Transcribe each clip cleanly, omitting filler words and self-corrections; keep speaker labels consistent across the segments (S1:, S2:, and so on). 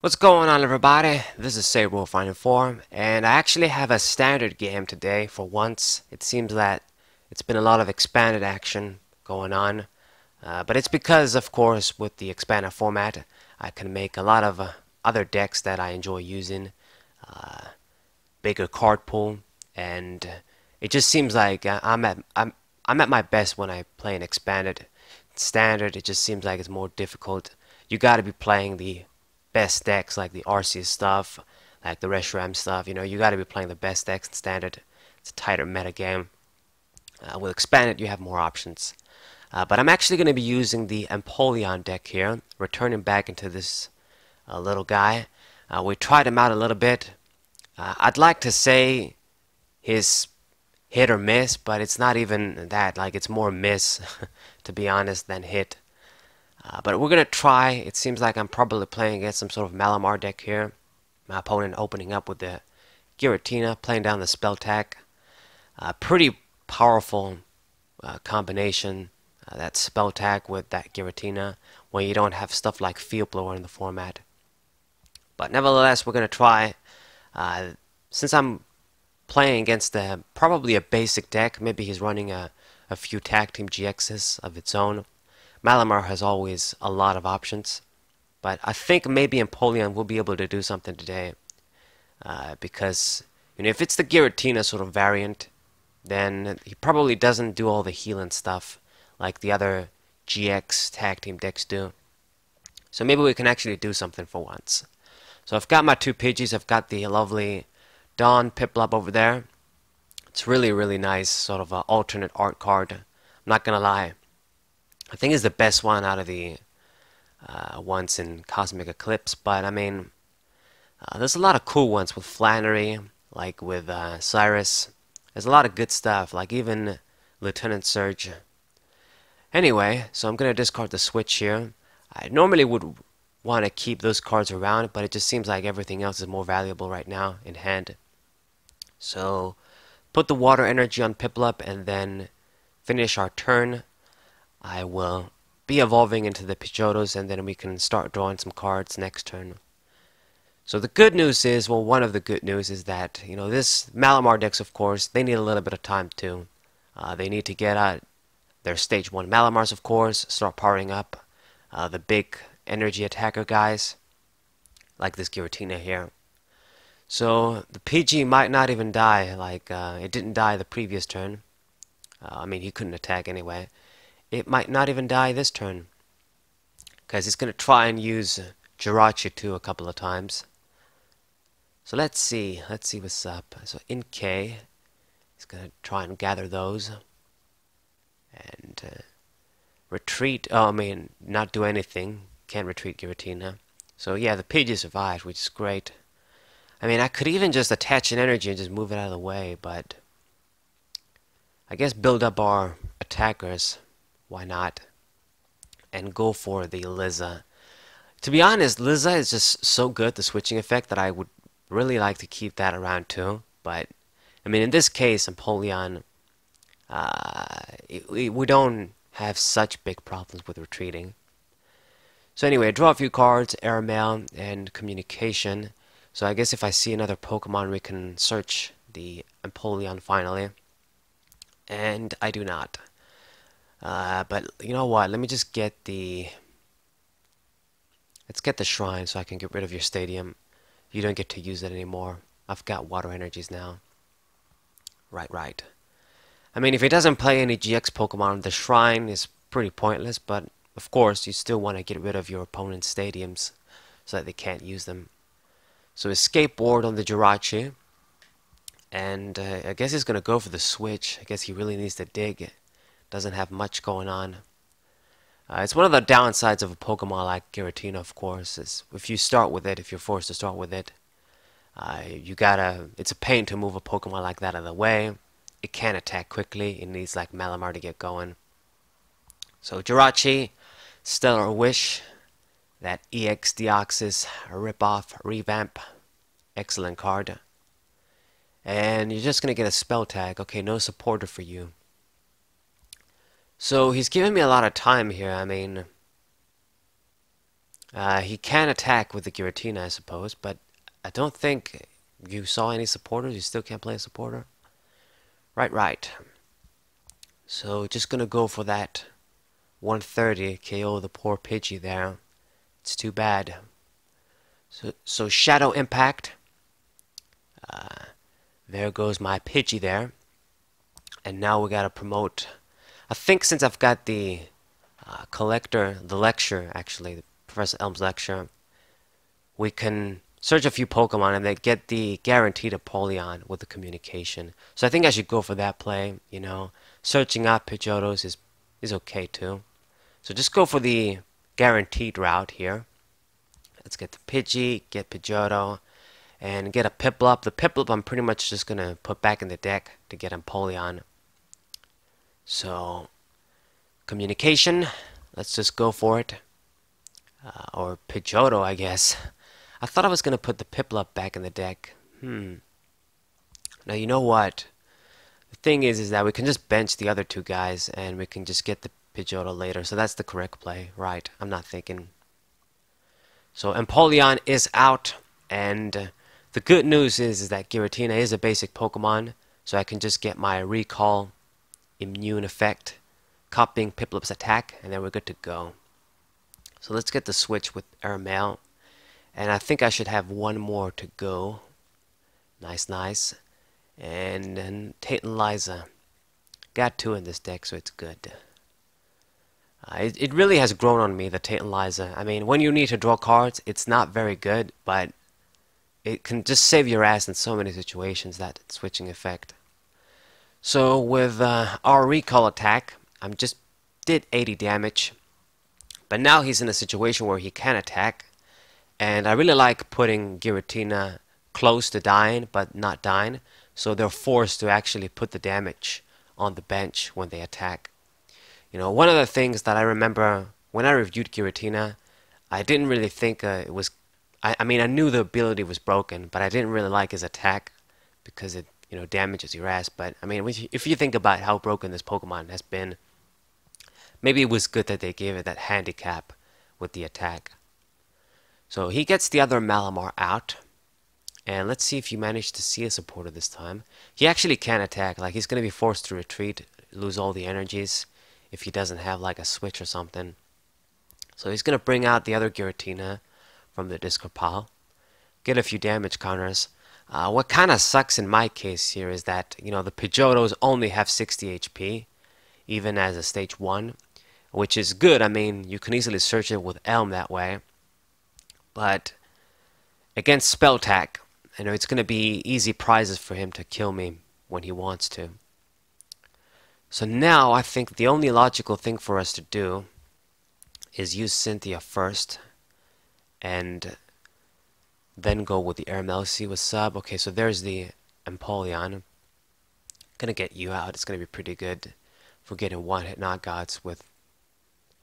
S1: What's going on, everybody? This is Sabre Finding Form, and I actually have a standard game today for once. It seems that it's been a lot of expanded action going on, but it's because, of course, with the expanded format, I can make a lot of other decks that I enjoy using, uh, bigger card pool, and it just seems like I'm at my best when I play an expanded. Standard, it just seems like it's more difficult. You got to be playing the best decks, like the Arceus stuff, like the Reshiram stuff. You got to be playing the best decks in standard. It's a tighter meta game. With expanded, you have more options. But I'm actually going to be using the Empoleon deck here, returning back into this little guy. We tried him out a little bit. I'd like to say his hit or miss, but it's not even that. Like, it's more miss, to be honest, than hit. But we're going to try. It seems like I'm probably playing against some sort of Malamar deck here. My opponent opening up with the Giratina, playing down the spell tag. Pretty powerful combination, that spell tag with that Giratina, when you don't have stuff like Field Blower in the format. But nevertheless, we're going to try. Since I'm playing against probably a basic deck, maybe he's running a few Tag Team GXs of its own. Malamar has always a lot of options, but I think maybe Empoleon will be able to do something today, because if it's the Giratina sort of variant, then he probably doesn't do all the healing stuff like the other GX Tag Team decks do. So maybe we can actually do something for once. So I've got my two Pidgeys. I've got the lovely Dawn Piplup over there. It's really, really nice, sort of an alternate art card. I'm not gonna lie. I think it's the best one out of the ones in Cosmic Eclipse, but I mean, there's a lot of cool ones with Flannery, like with Cyrus. There's a lot of good stuff, like even Lieutenant Surge. Anyway, so I'm going to discard the switch here. I normally would want to keep those cards around, but it just seems like everything else is more valuable right now in hand. So, put the water energy on Piplup and then finish our turn. I will be evolving into the Pidgeottos, and then we can start drawing some cards next turn. So the good news is, well, one of the good news is that, this Malamar decks, of course, they need a little bit of time too. They need to get out their stage 1 Malamars, of course, start powering up the big energy attacker guys, like this Giratina here. So the PG might not even die, like it didn't die the previous turn. I mean, he couldn't attack anyway. It might not even die this turn, because he's going to try and use Giratina a couple of times. So let's see what's up. So in K, he's going to try and gather those. And retreat, oh, I mean, not do anything. Can't retreat Giratina. So yeah, the PG survived, which is great. I mean, I could even just attach an energy and just move it out of the way, but I guess build up our attackers. Why not? And go for the Liza. To be honest, Liza is just so good, the switching effect, that I would really like to keep that around too. But, I mean, in this case, Empoleon, we don't have such big problems with retreating. So anyway, draw a few cards, airmail, and communication. So I guess if I see another Pokemon, we can search the Empoleon finally. And I do not. But you know what? Let me just get the... Let's get the shrine so I can get rid of your stadium. You don't get to use it anymore. I've got water energies now. Right. I mean, if he doesn't play any GX Pokemon, the shrine is pretty pointless, but of course you still want to get rid of your opponent's stadiums so that they can't use them. So escape board on the Jirachi. And I guess he's going to go for the switch. I guess he really needs to dig. Doesn't have much going on. It's one of the downsides of a Pokemon like Giratina, of course, is if you start with it, if you're forced to start with it, it's a pain to move a Pokemon like that out of the way. It can't attack quickly. It needs like Malamar to get going. So Jirachi, Stellar Wish, that EX Deoxys, Ripoff, Revamp, excellent card. And you're just going to get a spell tag. Okay, no supporter for you. So he's giving me a lot of time here. I mean, He can attack with the Giratina, I suppose, but I don't think you saw any supporters. You still can't play a supporter. Right, right. So just gonna go for that 130, KO the poor Pidgey there. It's too bad. So Shadow Impact. There goes my Pidgey there. And now we gotta promote. I think since I've got the collector, the lecture actually, Professor Elm's lecture, we can search a few Pokemon and then get the guaranteed Empoleon with the communication. So I think I should go for that play, you know. Searching out Pidgeottos is okay too. So just go for the guaranteed route here. Let's get the Pidgey, get Pidgeotto, and get a Piplup. The Piplup I'm pretty much just gonna put back in the deck to get Empoleon. So communication, let's just go for it. Or Pidgeotto, I guess. I thought I was gonna put the Piplup back in the deck. Now you know what? The thing is that we can just bench the other two guys and we can just get the Pidgeotto later. So that's the correct play, right? I'm not thinking. So Empoleon is out, and the good news is that Giratina is a basic Pokemon, so I can just get my recall immune effect, copying Piplup's attack, and then we're good to go. So let's get the switch with Airmail, and I think I should have one more to go. Nice, nice. And then Tantalizer. Got two in this deck, so it's good. It really has grown on me, the Tantalizer. I mean, when you need to draw cards, it's not very good, but it can just save your ass in so many situations, that switching effect. So with our recall attack, I just did 80 damage, but now he's in a situation where he can attack, and I really like putting Giratina close to dying, but not dying, so they're forced to actually put the damage on the bench when they attack. You know, one of the things that I remember when I reviewed Giratina, I didn't really think it was... I mean, I knew the ability was broken, but I didn't really like his attack because it, you know, damages your ass. But, I mean, if you think about how broken this Pokemon has been, maybe it was good that they gave it that handicap with the attack. So he gets the other Malamar out. And let's see if you manage to see a supporter this time. He actually can attack. Like, he's going to be forced to retreat, lose all the energies, if he doesn't have like a switch or something. So he's going to bring out the other Giratina from the discard pile, get a few damage counters. What kind of sucks in my case here is that, you know, the Pidgeottos only have 60 HP, even as a stage 1, which is good. I mean, you can easily search it with Elm that way. But against Spell Attack, you know, it's going to be easy prizes for him to kill me when he wants to. So now I think the only logical thing for us to do is use Cynthia first and then go with the Airmail. See what's up. Okay, so there's the Empoleon. Gonna get you out. It's gonna be pretty good for getting one-hit knockouts with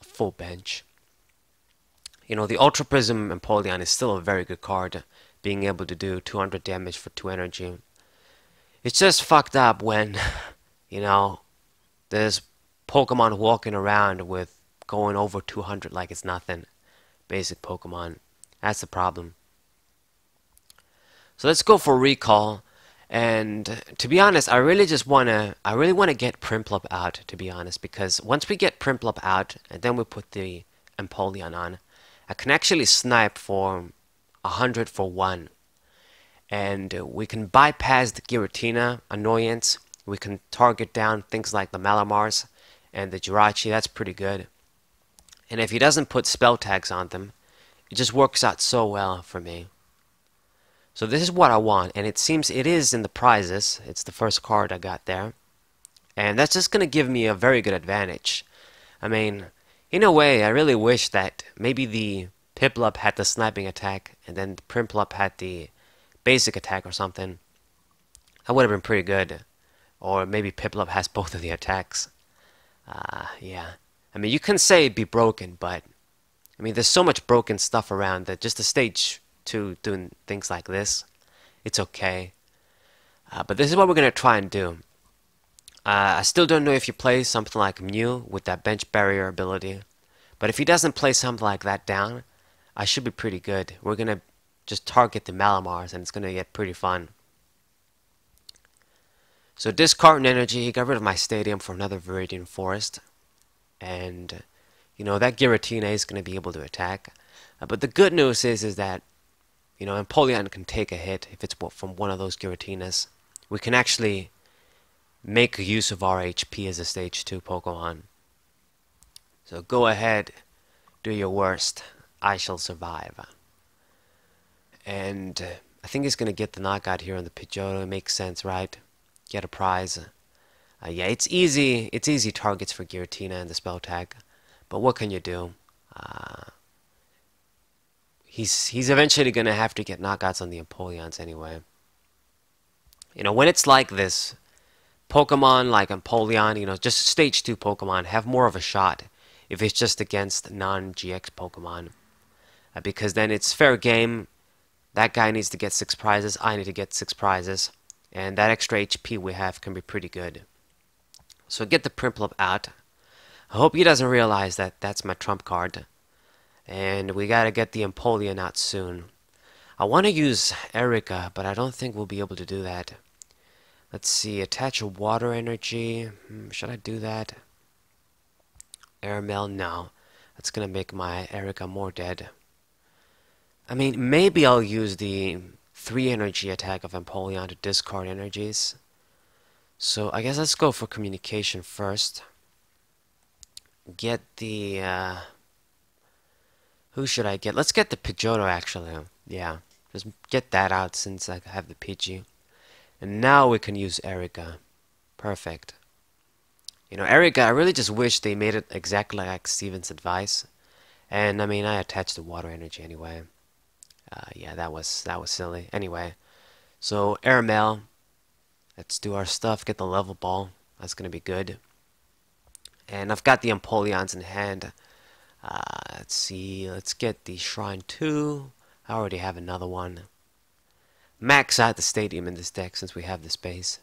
S1: a full bench. You know, the Ultra Prism Empoleon is still a very good card, being able to do 200 damage for 2 energy. It's just fucked up when, you know, there's Pokemon walking around with going over 200 like it's nothing. Basic Pokemon. That's the problem. So let's go for recall. And to be honest, I really want to get Prinplup out, to be honest, because once we get Prinplup out and then we put the Empoleon on, I can actually snipe for 100 for 1. And we can bypass the Giratina annoyance. We can target down things like the Malamars and the Jirachi. That's pretty good. And if he doesn't put spell tags on them, it just works out so well for me. So this is what I want, and it seems it is in the prizes. It's the first card I got there. And that's just going to give me a very good advantage. I mean, in a way, I really wish that maybe the Piplup had the sniping attack, and then the Prinplup had the basic attack or something. That would have been pretty good. Or maybe Piplup has both of the attacks. Yeah. I mean, you can say it'd be broken, but I mean, there's so much broken stuff around that just the stage 2 doing things like this, it's okay. But this is what we're going to try and do. I still don't know if you play something like Mew with that bench barrier ability. But if he doesn't play something like that down, I should be pretty good. We're gonna just target the Malamars, and it's gonna get pretty fun. So discarding energy, got rid of my stadium for another Viridian Forest, and you know that Giratina is gonna be able to attack. But the good news is that you know Empoleon can take a hit if it's from one of those Giratinas. We can actually make use of our HP as a stage 2 Pokemon. So go ahead, do your worst. I shall survive. And I think he's gonna get the knockout here on the Pidgeotto. It makes sense, right? Get a prize. Yeah, it's easy. It's easy targets for Giratina and the spell tag. But what can you do? He's eventually gonna have to get knockouts on the Empoleons anyway. You know, when it's like this, Pokemon like Empoleon, you know, just stage 2 Pokemon have more of a shot if it's just against non-GX Pokemon. Because then it's fair game. That guy needs to get 6 prizes, I need to get 6 prizes, and that extra HP we have can be pretty good. So get the Prinplup out. I hope he doesn't realize that that's my trump card. And we gotta get the Empoleon out soon. I want to use Erica, but I don't think we'll be able to do that. Let's see, attach a water energy. Should I do that? Airmail, no. That's gonna make my Erica more dead. I mean, maybe I'll use the 3 energy attack of Empoleon to discard energies. So I guess let's go for communication first. Get the, who should I get? Let's get the Pidgeotto, actually. Yeah, just get that out since I have the Pidgey. And now we can use Erica. Perfect. You know, Erica, I really just wish they made it exactly like Steven's advice. And, I mean, I attached the water energy anyway. Yeah, that was silly. Anyway, so Airmail. Let's do our stuff. Get the level ball. That's gonna be good. And I've got the Empoleons in hand. Let's see. Let's get the Shrine 2. I already have another one. Max out the stadium in this deck since we have the space.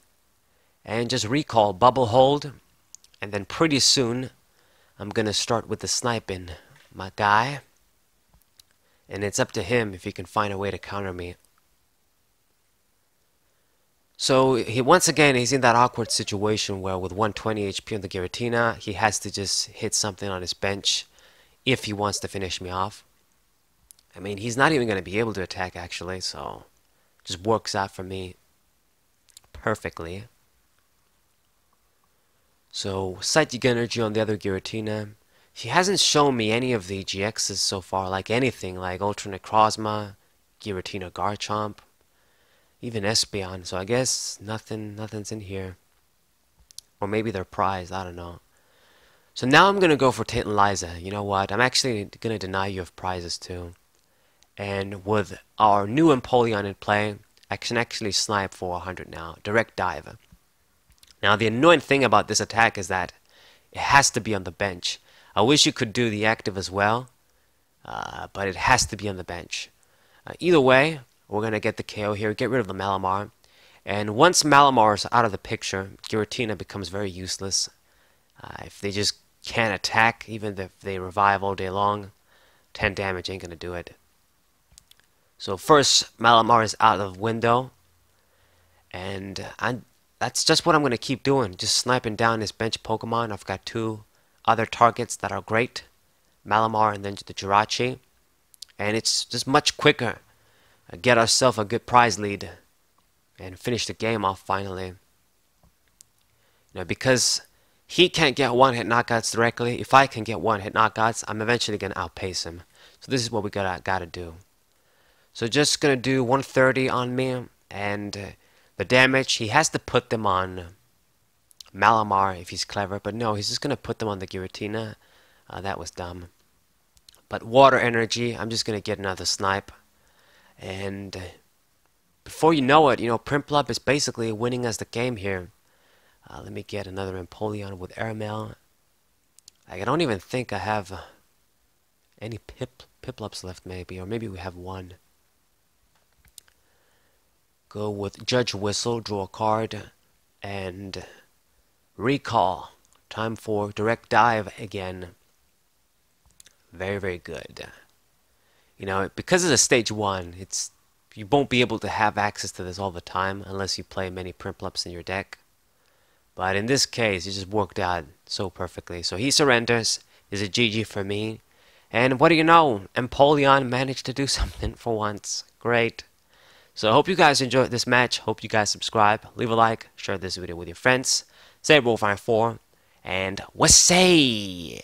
S1: And just recall Bubble Hold. And then pretty soon, I'm gonna start with the sniping, my guy. And it's up to him if he can find a way to counter me. So once again he's in that awkward situation where with 120 HP on the Giratina, he has to just hit something on his bench if he wants to finish me off. I mean, he's not even going to be able to attack actually, so just works out for me perfectly. So Psychic Energy on the other Giratina. He hasn't shown me any of the GXs so far, like anything, like Ultra Necrozma, Giratina Garchomp, even Espeon, so I guess nothing's in here. Or maybe they're prized, I don't know. So now I'm going to go for Tantaliza. You know what, I'm actually going to deny you of prizes too. And with our new Empoleon in play, I can actually snipe for 100 now. Direct dive. Now the annoying thing about this attack is that it has to be on the bench. I wish you could do the active as well, but it has to be on the bench. Either way, we're going to get the KO here, get rid of the Malamar. And once Malamar is out of the picture, Giratina becomes very useless. If they just can't attack, even if they revive all day long, 10 damage ain't going to do it. So first, Malamar is out of window. And that's just what I'm going to keep doing, just sniping down his bench Pokemon. I've got 2 other targets that are great, Malamar and then the Jirachi. And it's just much quicker. Get ourselves a good prize lead and finish the game off finally. You know, because he can't get one-hit knockouts directly. If I can get one-hit knockouts, I'm eventually going to outpace him. So this is what we gotta do. So just going to do 130 on me, and the damage, he has to put them on Malamar if he's clever, but no, he's just going to put them on the Giratina. That was dumb. But water energy, I'm just going to get another snipe. And before you know it, you know, Prinplup is basically winning us the game here. Let me get another Empoleon with Airmail. Like, I don't even think I have any Piplups left, maybe. Or maybe we have one. Go with Judge Whistle, draw a card, and recall. Time for direct dive again. Very, very good. You know, because it's a stage 1, you won't be able to have access to this all the time unless you play many Primplups in your deck. But in this case, it just worked out so perfectly. So he surrenders. Is a GG for me. And what do you know? Empoleon managed to do something for once. Great. So I hope you guys enjoyed this match. Hope you guys subscribe, leave a like, share this video with your friends. Say Wolfine 4, and we'll say.